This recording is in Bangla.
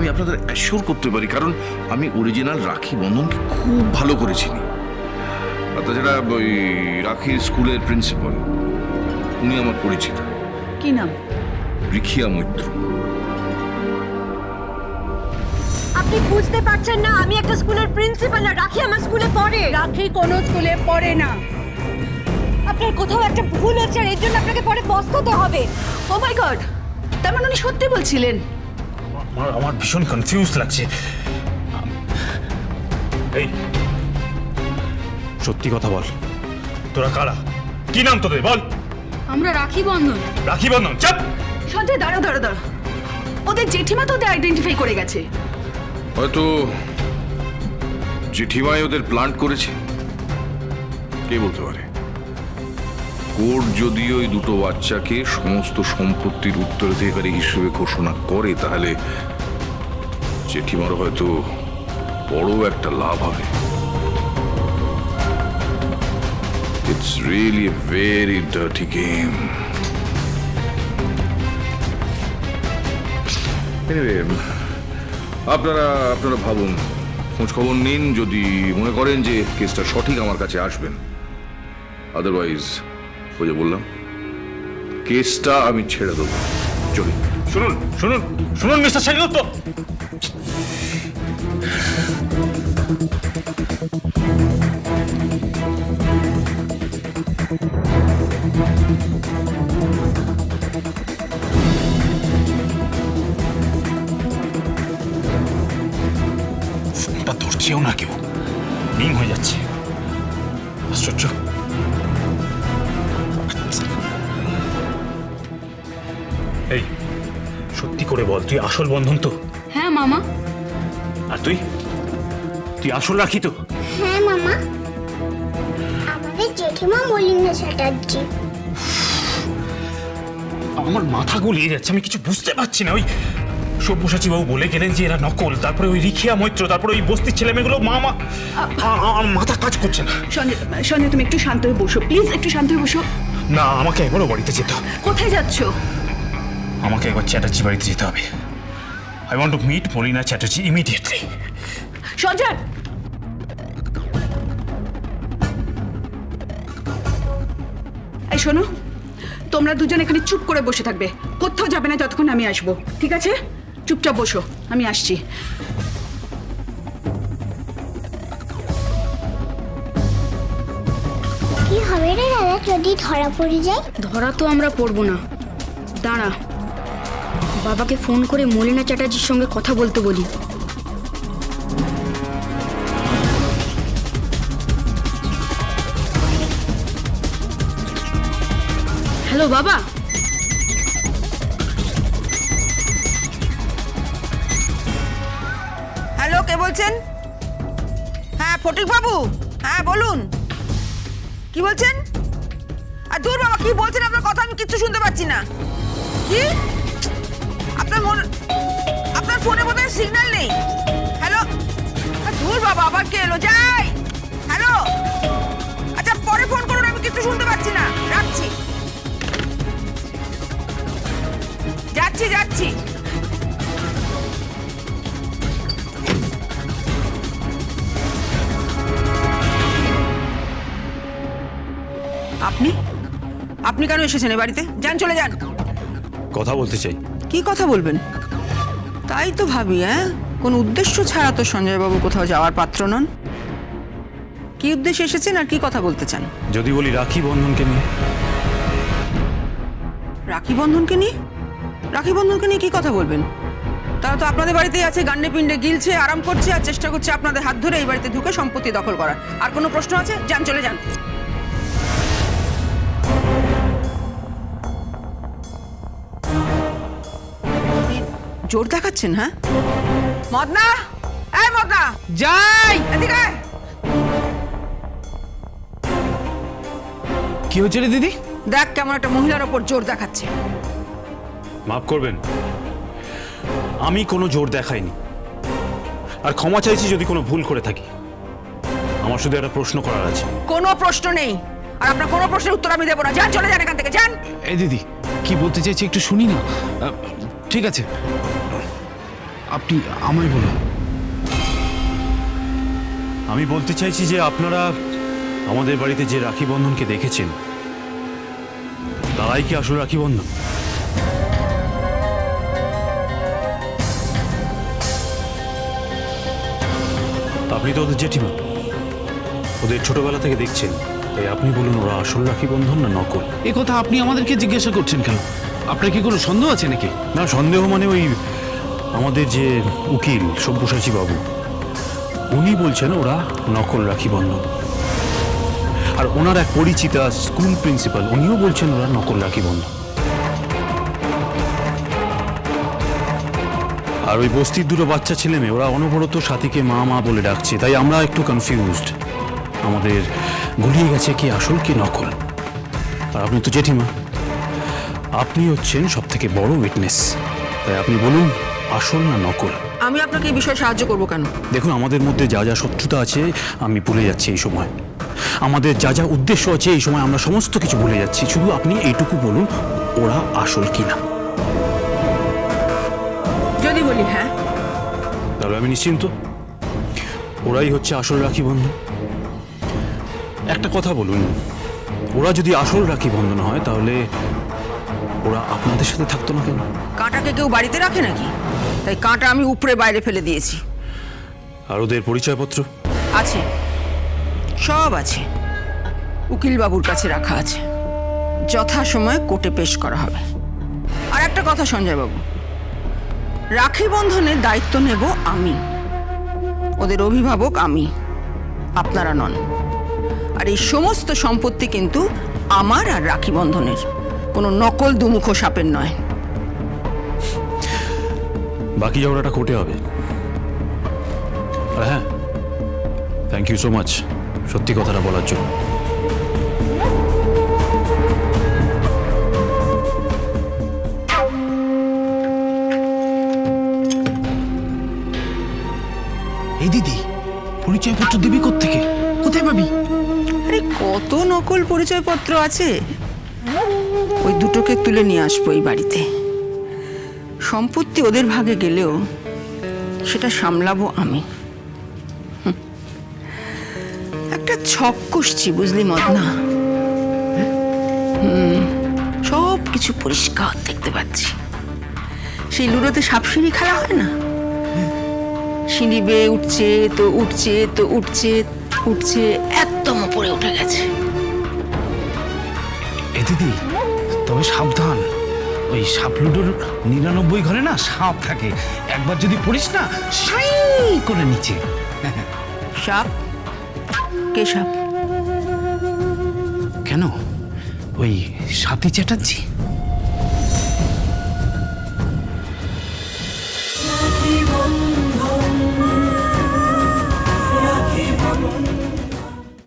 আমি আপনাদের অ্যাসিওর করতে পারি, কারণ আমি অরিজিনাল রাখি বন্ধনকে খুব ভালো করে চিনি। আর তাছাড়া ওই রাখির স্কুলের প্রিন্সিপাল, উনি আমার পরিচিত। কি নাম? রিখিয়া মৈত্র। আপনি বুঝতে পারছেন না, আমি একটা স্কুলের প্রিন্সিপাল, না রাখি আমার স্কুলে পড়ে। রাখি কোনো স্কুলে পড়ে না। আপনার কোথাও একটা ভুল হচ্ছে, আর এর জন্য আপনাকে পরে পস্তাতে হবে। ও মাই গড, তার মানে উনি সত্যি বলছিলেন? আমার ভীষণ কনফিউজ লাগছে। এই সত্যি কথা বল, তোরা কারা? কি নাম তোদের বল? আমরা রাখি বন্ধন। রাখি বন্ধন? চাপ! সঞ্জয় দাঁড়া দাঁড়া দাঁড়া, ওদের জেঠিমা তো ওদের আইডেন্টিফাই করে গেছে। হয়তো জেঠিমাই ওদের প্লান্ট করেছে, কে বলতে পারে। কোর্ট যদি ওই দুটো বাচ্চাকে সমস্ত সম্পত্তির উত্তরাধিকারী হিসেবে ঘোষণা করে, তাহলে জেঠিমারও হয়তো বড় একটা লাভ হবে। It's really a very dirty game. Anyway, আপনারা ভাবুন, খোঁজ খবর নিন, যদি মনে করেন যে কেসটা সঠিক আমার কাছে আসবেন। আদারওয়াইজ ওই যে বললাম, কেসটা আমি ছেড়ে দেবো। চলি। শুনুন শুনুন শুনুন মিস্টার সেনগুপ্ত, ফোনটা ধরছেও না কেউ, রিং হয়ে যাচ্ছে। আশ্চর্য। এই সত্যি করে বল, তুই আসল বন্ধন তো? হ্যাঁ মামা। আর তুই তুই আসল রাখি তো? হ্যাঁ মামা, আমাদের জেঠিমা মলিনা চ্যাটার্জি। আমার মাথা গুলিয়ে যাচ্ছে, আমি কিছু বুঝতে পারছি না। ওই সব্যসাচী বাবু বলে গেলেন যে এরা নকল, তারপরে ওই রিখিয়া মৈত্র, তারপরে ওই বস্তির ছেলে মেয়েগুলো। আমার মাথা কাজ করছে না। সঞ্জয় সঞ্জয়, তুমি একটু শান্ত হয়ে বসো প্লিজ, একটু শান্ত হয়ে বসো। না, আমাকে একবারও বাড়িতে যেতে হবে। কোথায় যাচ্ছ? আমাকে একবার চ্যাটার্জি বাড়িতে যেতে হবে। I want to meet Malina Chatterjee immediately. Sanjay, এই শোনো, তোমরা দুজন এখানে চুপ করে বসে থাকবে, কোথাও যাবে না যতক্ষণ আমি আসবো, ঠিক আছে? চুপচাপ বসো, আমি আসছি। কি হবে রে দাদা যদি ধরা পড়ে যায়? ধরা তো আমরা পড়বো না, দাঁড়া, বাবাকে ফোন করে মলিনা চ্যাটার্জির সঙ্গে কথা বলতে বলি। হ্যালো বাবা। হ্যালো, কে বলছেন? হ্যাঁ ফটিক বাবু, হ্যাঁ বলুন, কি বলছেন? আর দূর বাবা, কি বলছেন? আপনার কথা আমি কিচ্ছু শুনতে পাচ্ছি না। কি? আপনার ফোনে বোধহয় সিগন্যাল নেই। হ্যালো, দূর বাবা, আবার কে এলো? যাই। হ্যালো, আচ্ছা পরে ফোন করুন, আমি কিচ্ছু শুনতে পাচ্ছি না, রাখছি। যাচ্ছি যাচ্ছি। আপনি আপনি কেন এসেছেন এ বাড়িতে? যান, চলে যান। কথা বলতে চাই। কি কথা বলবেন? তাই তো ভাবি, হ্যাঁ, কোন উদ্দেশ্য ছাড়া তো সঞ্জয়বাবু কোথাও যাওয়ার পাত্র নন। কি উদ্দেশ্যে এসেছেন আর কি কথা বলতে চান? যদি বলি রাখি বন্ধনকে নিয়ে। রাখি বন্ধনকে নিয়ে? রাখি বন্ধনকে নিয়ে কি কথা বলবেন? তারা তো আপনাদের বাড়িতেই আছে, গান্ডে পিণ্ডে গিলছে, আরাম করছে, আর চেষ্টা করছে আপনাদের হাত ধরে এই বাড়িতে ঢুকে সম্পত্তি দখল করার। আর কোনো প্রশ্ন আছে? যান, চলে যান। জোর দেখাচ্ছেন? হ্যাঁ মদনা, এই মদনা, যাই এদিকে। কি হচ্ছে রে দিদি? দেখ কেমন একটা মহিলার ওপর জোর দেখাচ্ছে। মাফ করবেন, আমি কোনো জোর দেখাইনি, আর ক্ষমা চাইছি যদি কোনো ভুল করে থাকি। আমার শুধু একটা প্রশ্ন করার আছে। কোনো প্রশ্ন নেই, আর আপনার কোনো প্রশ্নের উত্তর আমি দেবো না। যান, চলে যান এখান থেকে, যান। এই দিদি কি বলতে চাইছি একটু শুনি না। ঠিক আছে, আপনি আমায় বলুন। আমি বলতে চাইছি যে আপনারা আমাদের বাড়িতে যে রাখি বন্ধনকে দেখেছেন, তারাই কি আসল রাখি বন্ধন? আপনি তো ওদের জেঠিমা, ওদের ছোটবেলা থেকে দেখছেন, তাই আপনি বলুন ওরা আসল রাখি বন্ধন না নকল? এ কথা আপনি আমাদেরকে জিজ্ঞাসা করছেন কেন? আপনার কি কোনো সন্দেহ আছে নাকি? না, সন্দেহ মানে ওই আমাদের যে উকিল সব্যসাচী বাবু, উনি বলছেন ওরা নকল রাখি বন্ধন। আর ওনার এক পরিচিতা স্কুল প্রিন্সিপাল, উনিও বলছেন ওরা নকল রাখি বন্ধন। আর ওই বস্তির দুটো বাচ্চা ছেলে মেয়ে, ওরা অনবরত সাথীকে মা মা বলে ডাকছে, তাই আমরা একটু কনফিউজড। আমাদের গুলিয়ে গেছে কি আসল কি নকল। আর আপনি তো জেঠিমা, আপনি হচ্ছেন সব থেকে বড় উইটনেস, তাই আপনি বলুন আসল না নকল? আমি আপনাকে এই বিষয়ে সাহায্য করবো কেন? দেখুন, আমাদের মধ্যে যা যা শত্রুতা আছে আমি ভুলে যাচ্ছি এই সময়। আমাদের যা যা উদ্দেশ্য আছে এই সময় আমরা সমস্ত কিছু ভুলে যাচ্ছি। শুধু আপনি এইটুকু বলুন ওরা আসল কিনা। যদি বলি হ্যাঁ, তাহলে আমি নিশ্চিন্ত, ওরাই হচ্ছে আসল রাখি বন্ধন। একটা কথা বলুন, ওরা যদি আসল রাখি বন্ধন হয় তাহলে ওরা আপনাদের সাথে থাকতো না কেন? কাঁটাকে কেউ বাড়িতে রাখে নাকি? তাই কাঁটা আমি উপরে বাইরে ফেলে দিয়েছি। আর ওদের পরিচয়পত্র? আছে, সব আছে, উকিল বাবুর কাছে রাখা আছে, যথাসময়ে কোর্টে পেশ করা হবে। আর একটা কথা সঞ্জয় বাবু, রাখি বন্ধনের দায়িত্ব নেব আমি, ওদের অভিভাবক আমি, আপনারা নন। আর এই সমস্ত সম্পত্তি কিন্তু আমার আর রাখি বন্ধনের, কোনো নকল দুমুখো সাপের নয়। বাকি ঝগড়াটা কোর্টে হবে। আর হ্যাঁ, থ্যাংক ইউ সো মাচ সত্যি কথাটা বলার জন্য। এই দিদি, পরিচয়পত্র দিবি কোত্থেকে? কোথায় পাবি? আরে কত নকল পরিচয়পত্র আছে, ওই দুটোকে তুলে নিয়ে আসবো এই বাড়িতে। সম্পত্তি ওদের ভাগে গেলেও সেটা সামলাবো আমি। একটা ছক কষছি, বুঝলি মদনা? সব কিছু পরিষ্কার দেখতে পাচ্ছি। সেই লুডোতে সাপসিঁড়ি খেলা হয় না, সিঁড়ি বেয়ে উঠছে তো উঠছে তো উঠছে উঠছে, একদম উপরে উঠে গেছে। এ দিদি, তবে সাবধান, ওই সাপ লুডোর 99 ঘরে না সাপ থাকে, একবার যদি পড়িস না সাই করে নিচে। সাপ? কে সাপ? কেন? ওই সাথী চ্যাটার্জি।